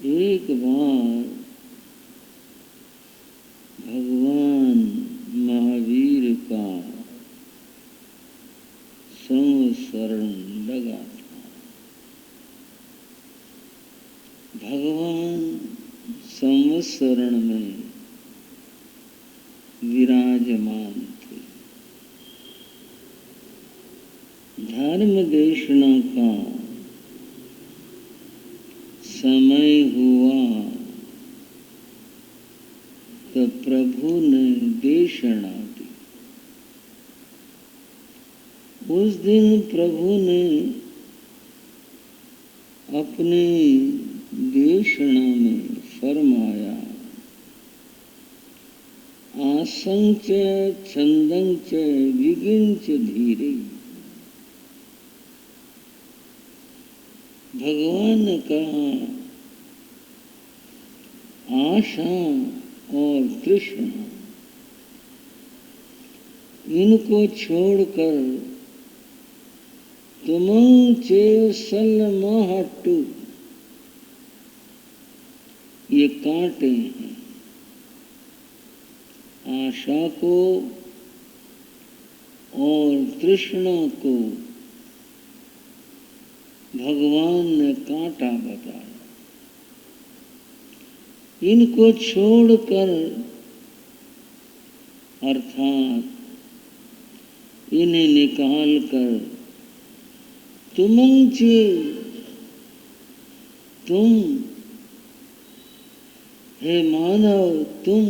एक बार भगवान महावीर का संवत्सरण लगा था। भगवान संवत्सरण में विराजमान थे। धर्म देशना का समय हुआ तो प्रभु ने देशना दी। उस दिन प्रभु ने अपने देशना में फरमाया, आसंच छंदंच विगिंच धीरे। भगवान ने कहा, आशा और तृष्णा इनको छोड़कर तुमं चेव सल्लमाहट्टु, ये कांटे हैं। आशा को और तृष्णा को भगवान ने कांटा बताया। इनको छोड़कर अर्थात इन्हें निकाल कर तुमं चेव, तुम हे मानव तुम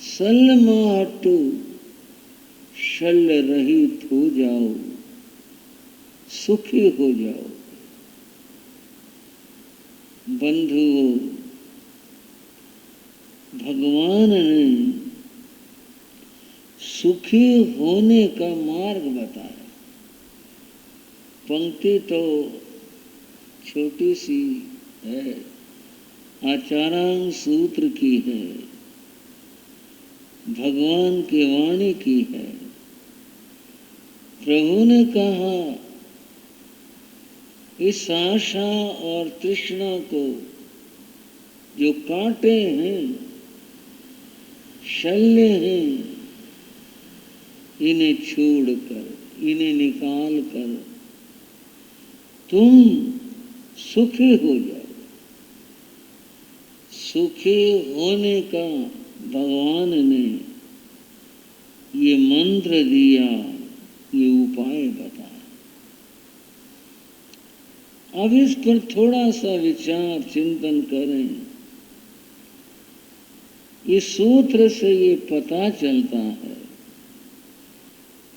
सल्लमाहट्टु, शल्य रहित हो जाओ, सुखी हो जाओ। बंधुओं, भगवान ने सुखी होने का मार्ग बताया। पंक्ति तो छोटी सी है, आचारांग सूत्र की है, भगवान की वाणी की है। प्रभु ने कहा, इस आशा और तृष्णा को जो कांटे हैं, शल्य हैं, इन्हें छोड़कर, इन्हें निकाल कर तुम सुखी हो जाओ। सुखी होने का भगवान ने ये मंत्र दिया, ये उपाय बताया। अब इस पर थोड़ा सा विचार चिंतन करें। इस सूत्र से ये पता चलता है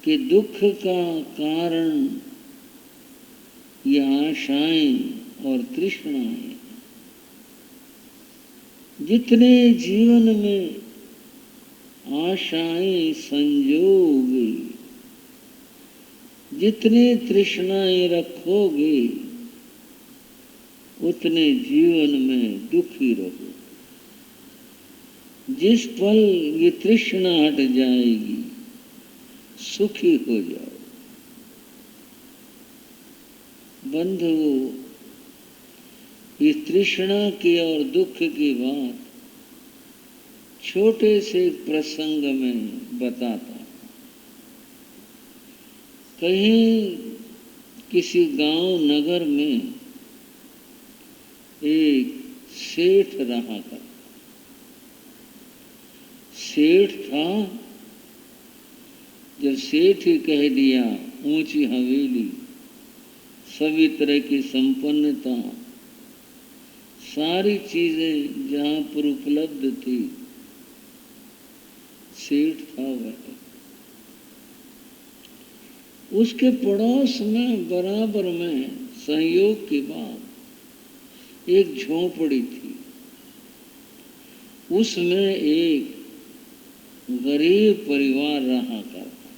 कि दुख का कारण ये आशाएं और तृष्णाएं। जितने जीवन में आशाएं संजोगे, जितने तृष्णाएं रखोगे, उतने जीवन में दुखी रहोगे। जिस पल ये तृष्णा हट जाएगी, सुखी हो जाओ। बंधुओं, इस तृष्णा की और दुख की बात छोटे से प्रसंग में बताता हूं। कहीं किसी गांव नगर में एक सेठ रहा करता। सेठ था, जब सेठ ही कह दिया, ऊंची हवेली, सभी तरह की संपन्नता, सारी चीजें जहां पर उपलब्ध थी, सेठ था वह। उसके पड़ोस में बराबर में संयोग की बात एक झोंपड़ी थी। उसमें एक गरीब परिवार रहा करता।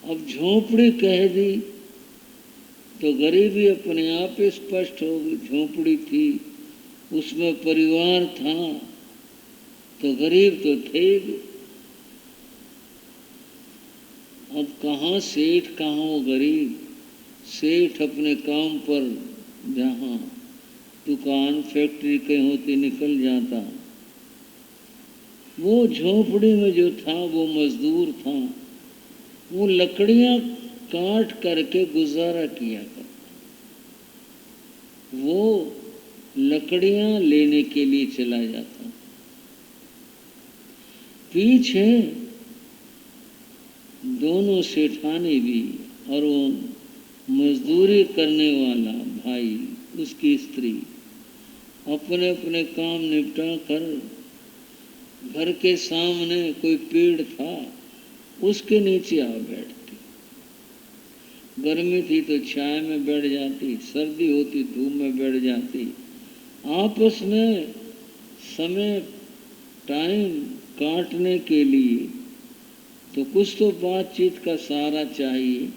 अब झोंपड़ी कह दी तो गरीबी अपने आप स्पष्ट होगी। झोंपड़ी थी, उसमें परिवार था, तो गरीब तो थे। अब कहाँ सेठ, कहाँ वो गरीब। सेठ अपने काम पर जहाँ दुकान फैक्ट्री कहीं होती निकल जाता। वो झोपड़ी में जो था वो मजदूर था, वो लकड़ियां काट करके गुजारा किया करता। वो लकड़ियां लेने के लिए चला जाता। पीछे दोनों सेठानी भी और वो मजदूरी करने वाला भाई, उसकी स्त्री अपने अपने काम निपटा कर घर के सामने कोई पेड़ था, उसके नीचे आ बैठती। गर्मी थी तो छाया में बैठ जाती, सर्दी होती धूप में बैठ जाती। आपस में समय टाइम काटने के लिए तो कुछ तो बातचीत का सहारा चाहिए।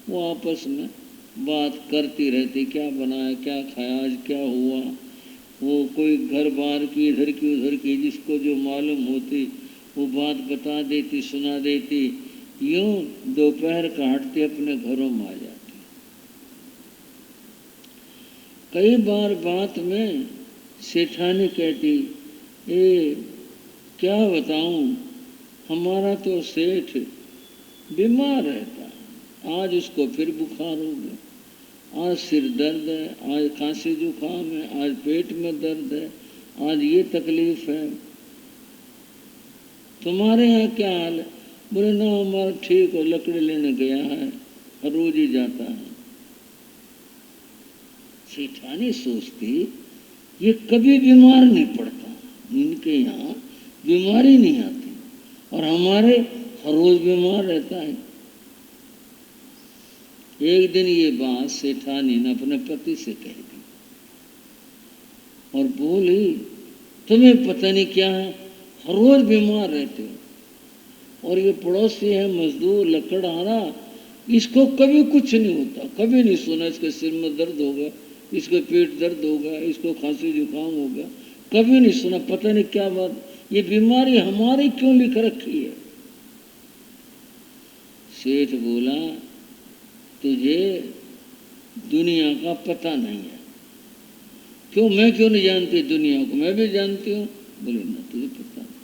वो आपस में बात करती रहती, क्या बनाया, क्या खाया, आज क्या हुआ। वो कोई घर बार की, इधर की उधर की, जिसको जो मालूम होती वो बात बता देती, सुना देती। यूं दोपहर काटते अपने घरों में आ जाती। कई बार बात में सेठानी कहती, ए क्या बताऊं, हमारा तो सेठ बीमार रहता है। आज उसको फिर बुखार हो गया, आज सिर दर्द है, आज खांसी जुकाम है, आज पेट में दर्द है, आज ये तकलीफ है। तुम्हारे यहाँ क्या हाल है? बोले ना, हमारा ठीक हो, लकड़ी लेने गया है, हर रोज ही जाता है। सेठानी सोचती ये कभी बीमार नहीं पड़ता, इनके यहाँ बीमारी नहीं आती, और हमारे हर रोज बीमार रहता है। एक दिन ये बात सेठानी ने अपने पति से कह दी और बोली, तुम्हें पता नहीं क्या है, हर रोज बीमार रहते हो, और ये पड़ोसी है मजदूर लकड़हारा, इसको कभी कुछ नहीं होता, कभी नहीं सुना इसके सिर में दर्द हो गया, इसके पेट दर्द हो गया, इसको खांसी जुकाम हो गया, कभी नहीं सुना। पता नहीं क्या बात, ये बीमारी हमारी क्यों लिख रखी है। सेठ बोला, तुझे दुनिया का पता नहीं है। क्यों, मैं क्यों नहीं जानती दुनिया को? मैं भी जानती हूँ। बोले ना, तुझे पता नहीं,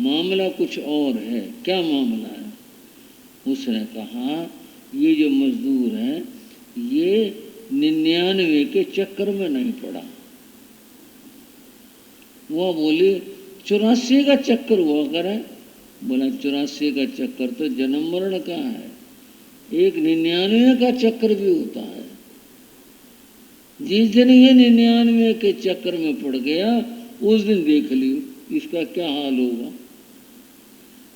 मामला कुछ और है। क्या मामला है? उसने कहा, ये जो मजदूर है ये 99 के चक्कर में नहीं पड़ा। वो बोली, 84 का चक्कर हुआ करे। बोला, 84 का चक्कर तो जन्म मरण का है, एक 99 का चक्कर भी होता है। जिस दिन ये 99 के चक्कर में पड़ गया, उस दिन देख लियो इसका क्या हाल होगा।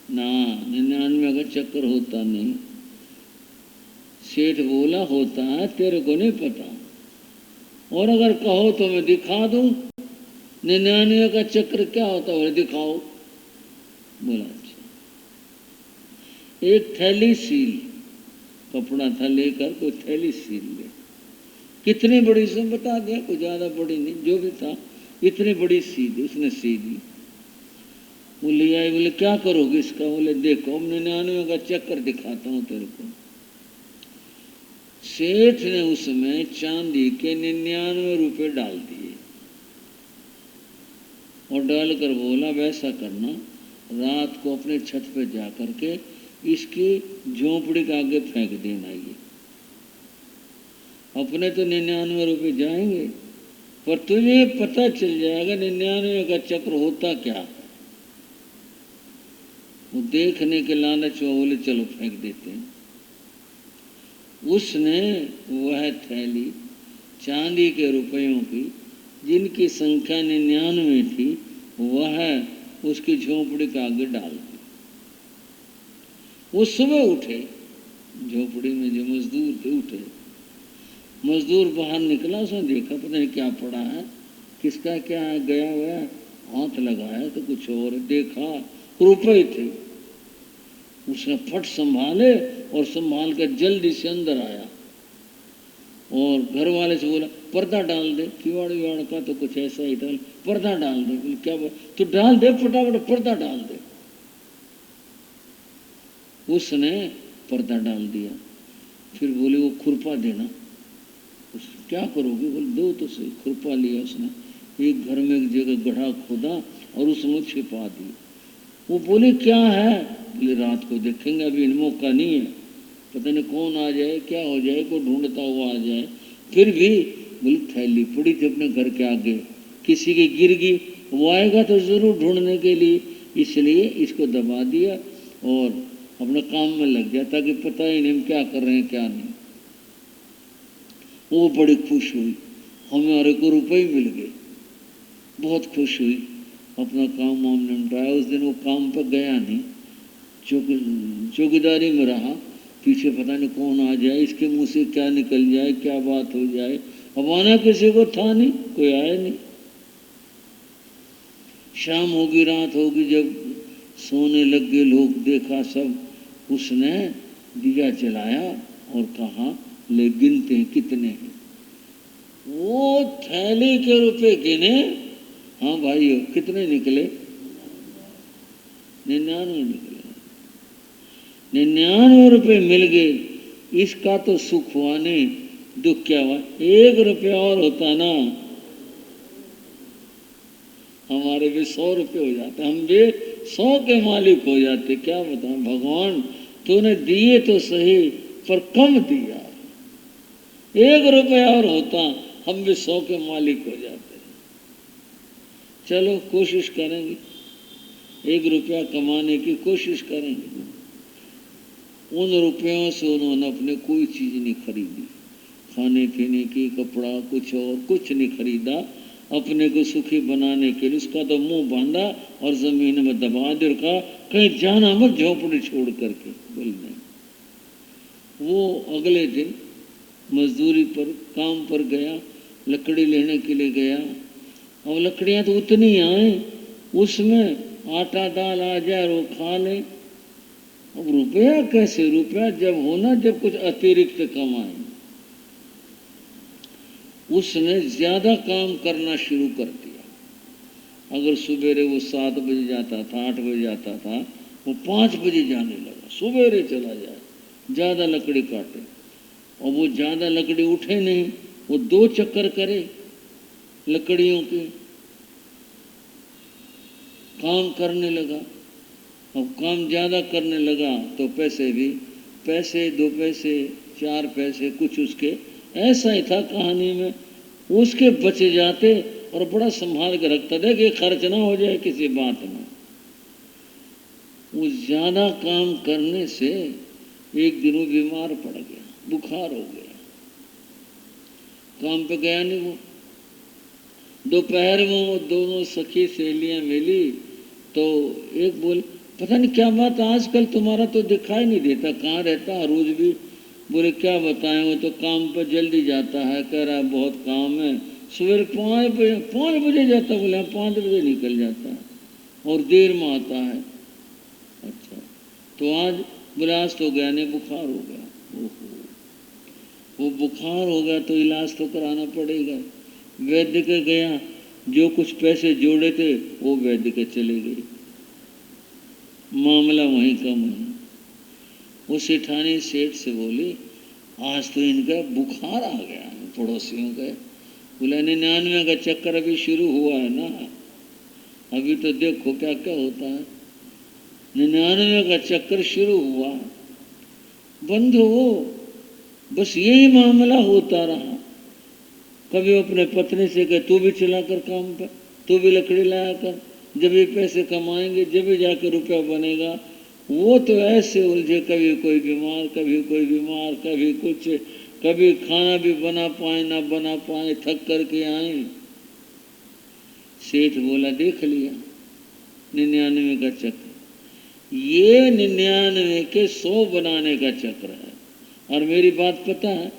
ना, 99 का चक्कर होता नहीं। सेठ बोला, होता है, तेरे को नहीं पता, और अगर कहो तो मैं दिखा दूं 99 का चक्र क्या होता है, दिखाओ। बोला, अच्छा। एक थैली सील, कपड़ा था लेकर कोई थैली सील ले। कितनी बड़ी से बता दिया, कोई ज्यादा बड़ी नहीं, जो भी था इतनी बड़ी सीधी, उसने सीधी। वो ले आई। बोले, क्या करोगे इसका? बोले, देखो 99 का चक्कर दिखाता हूँ तेरे को। सेठ ने उसमें चांदी के 99 रुपए डाल दिए और डालकर बोला, वैसा करना, रात को अपने छत पे जा करके इसकी झोंपड़ी के आगे फेंक देना। ये अपने तो 99 रुपए जाएंगे, पर तुझे पता चल जाएगा 99 का चक्र होता क्या है। वो देखने के लालच में बोले, चलो फेंक देते हैं। उसने वह थैली चांदी के रुपयों की, जिनकी संख्या 99 थी, वह उसकी झोंपड़ी के आगे डाल दी। वो सुबह उठे, झोपड़ी में जो मजदूर थे उठे। मजदूर बाहर निकला, उसने देखा पता नहीं क्या पड़ा है, किसका क्या है, गया हुआ, हाथ लगाया तो कुछ और, देखा रुपए थे। उसने फट संभाले और संभाल कर जल्दी से अंदर आया और घर वाले से बोला, पर्दा डाल दे, किवाड़ विवाड़ का तो कुछ ऐसा ही था, पर्दा डाल दे। बोले, क्या बात? तो डाल दे फटाफट, पर्दा डाल दे। उसने पर्दा डाल दिया। फिर बोले, वो खुरपा देना। उस क्या करोगे? बोले दो तो सही। खुरपा लिया उसने, एक घर में एक जगह गड्ढा खोदा और उसमें छिपा दी। वो बोले क्या है? बोले रात को देखेंगे, अभी मौका नहीं है, पता नहीं कौन आ जाए, क्या हो जाए, कोई ढूंढता हुआ आ जाए। फिर भी बोले थैली पड़ी थी अपने घर के आगे, किसी की गिर गई, वो आएगा तो जरूर ढूंढने के लिए, इसलिए इसको दबा दिया और अपने काम में लग गया ताकि पता ही नहीं हम क्या कर रहे हैं क्या नहीं। वो बड़ी खुश हुई, हमारे को रुपए मिल गए, बहुत खुश हुई, अपना काम वाम निपटाया। उस दिन वो काम पर गया नहीं, चौकीदारी में रहा, पीछे पता नहीं कौन आ जाए, इसके मुंह से क्या निकल जाए, क्या बात हो जाए। अब आना किसी को था नहीं, कोई आया नहीं। शाम होगी, रात होगी, जब सोने लग गए लोग, देखा सब, उसने दिया जलाया और कहा ले गिनते हैं कितने हैं। वो थैली के रुपए गिने, हाँ भाई कितने निकले? 99 निकले। 99 रुपये मिल गए। इसका तो सुख हुआ नहीं, दुख क्या हुआ? 1 रुपया और होता ना, हमारे भी 100 रुपये हो जाते, हम भी 100 के मालिक हो जाते। क्या बताऊं भगवान, तूने दिए तो सही पर कम दिया। 1 रुपया और होता, हम भी 100 के मालिक हो जाते। चलो कोशिश करेंगे, 1 रुपया कमाने की कोशिश करेंगे। उन रुपयों से उन्होंने अपने कोई चीज नहीं खरीदी, खाने पीने की, कपड़ा, कुछ और कुछ नहीं खरीदा। अपने को सुखी बनाने के लिए उसका तो मुंह बांधा और जमीन में दबा दे, कहा कहीं जाना मत झोपड़ी छोड़ करके। बोल नहीं। वो अगले दिन मजदूरी पर काम पर गया, लकड़ी लेने के लिए गया। अब लकड़ियां तो उतनी आए, उसमें आटा दाल आ जाए वो खा ले। अब रुपया कैसे? रुपया जब होना जब कुछ अतिरिक्त कमाए। उसने ज्यादा काम करना शुरू कर दिया। अगर सुबेरे वो 7 बजे जाता था, 8 बजे जाता था, वो 5 बजे जाने लगा, सुबेरे चला जाए, ज्यादा लकड़ी काटे। और वो ज्यादा लकड़ी उठे नहीं, वो 2 चक्कर करे लकड़ियों के, काम करने लगा। अब काम ज्यादा करने लगा तो पैसे भी, पैसे 2 पैसे 4 पैसे कुछ उसके, ऐसा ही था कहानी में, उसके बचे जाते और बड़ा संभाल के रखता था कि खर्च ना हो जाए किसी बात में। वो ज्यादा काम करने से एक दिन वो बीमार पड़ गया, बुखार हो गया, काम पे गया नहीं वो। दोपहर में वो दोनों सखी सहेलियां मिली तो एक बोल, पता नहीं क्या बात, आजकल तुम्हारा तो दिखाई नहीं देता, कहाँ रहता है रोज भी? बोले क्या बताएं, वो तो काम पर जल्दी जाता है, कह रहा है बहुत काम है, सवेरे 5 बजे जाता। बोले 5 बजे निकल जाता है और देर में आता है। अच्छा, तो आज? बोले आज तो गया नहीं, बुखार हो गया। ओहो, वो बुखार हो गया तो इलाज तो कराना पड़ेगा। वैद्य के गया, जो कुछ पैसे जोड़े थे वो वैद्य के चले गए, मामला वहीं का वहीं। वो सेठानी सेठ से बोली आज तो इनका बुखार आ गया। पड़ोसियों का बोला 99 का चक्कर अभी शुरू हुआ है ना, अभी तो देखो क्या क्या होता है। 99 का चक्कर शुरू हुआ, बंद हो, बस यही मामला होता रहा। कभी अपने पत्नी से कहे तू भी चला कर काम पर, तू भी लकड़ी लाया कर, जब ये पैसे कमाएंगे जब भी जाकर रुपया बनेगा। वो तो ऐसे उलझे, कभी कोई बीमार, कभी कोई बीमार, कभी कुछ, कभी खाना भी बना पाए ना बना पाए, थक करके आए। सेठ बोला देख लिया 99 का चक्र, ये 99 के 100 बनाने का चक्र है। और मेरी बात पता है,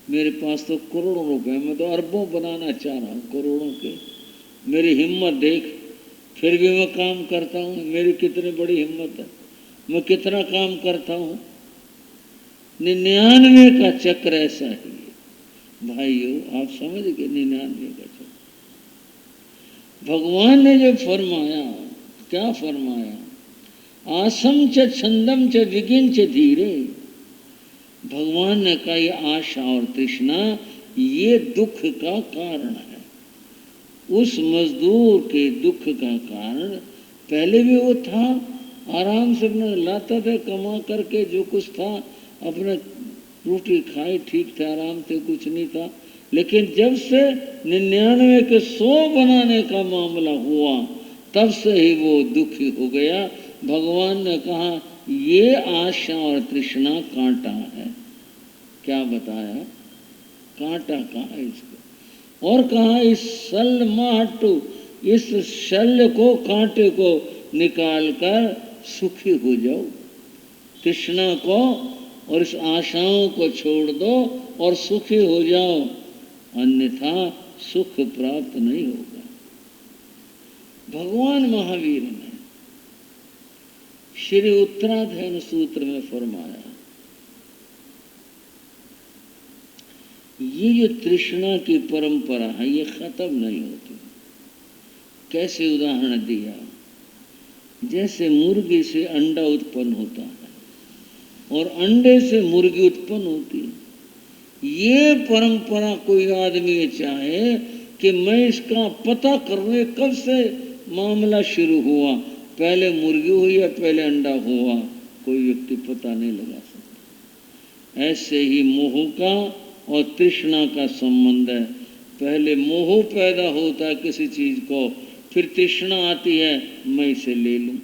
मेरे पास तो करोड़ों रुपए, मैं तो अरबों बनाना चाह रहा हूँ, करोड़ों के। मेरी हिम्मत देख, फिर भी मैं काम करता हूँ, मेरी कितनी बड़ी हिम्मत है, मैं कितना काम करता हूँ। 99 का चक्र ऐसा ही है भाइयों, आप समझ गए 99 का चक्र। भगवान ने जो फरमाया, क्या फरमाया? आसम च छंदम च विगिन च धीरे। भगवान ने कहा ये आशा और तृष्णा ये दुख का कारण है। उस मजदूर के दुख का कारण पहले भी वो था, आराम से अपना लाता था कमा करके, जो कुछ था अपना रोटी खाई, ठीक था, आराम से, कुछ नहीं था। लेकिन जब से 99 के 100 बनाने का मामला हुआ, तब से ही वो दुखी हो गया। भगवान ने कहा ये आशा और तृष्णा कांटा है। क्या बताया? कांटा कहा है इसको। और कहा इस शल्य माटू, इस शल्य को, कांटे को निकाल कर सुखी हो जाओ। तृष्णा को और इस आशाओं को छोड़ दो और सुखी हो जाओ, अन्यथा सुख प्राप्त नहीं होगा। भगवान महावीर ने श्री उत्तराधयन सूत्र में फरमाया, ये जो तृष्णा की परंपरा है ये खत्म नहीं होती। कैसे उदाहरण दिया? जैसे मुर्गी से अंडा उत्पन्न होता है और अंडे से मुर्गी उत्पन्न होती है। ये परंपरा कोई आदमी चाहे कि मैं इसका पता करूँ कब से मामला शुरू हुआ, पहले मुर्गी हुई या पहले अंडा हुआ, कोई व्यक्ति पता नहीं लगा सकता। ऐसे ही मोह का और तृष्णा का संबंध है। पहले मोह पैदा होता है किसी चीज को, फिर तृष्णा आती है, मैं इसे ले लूं।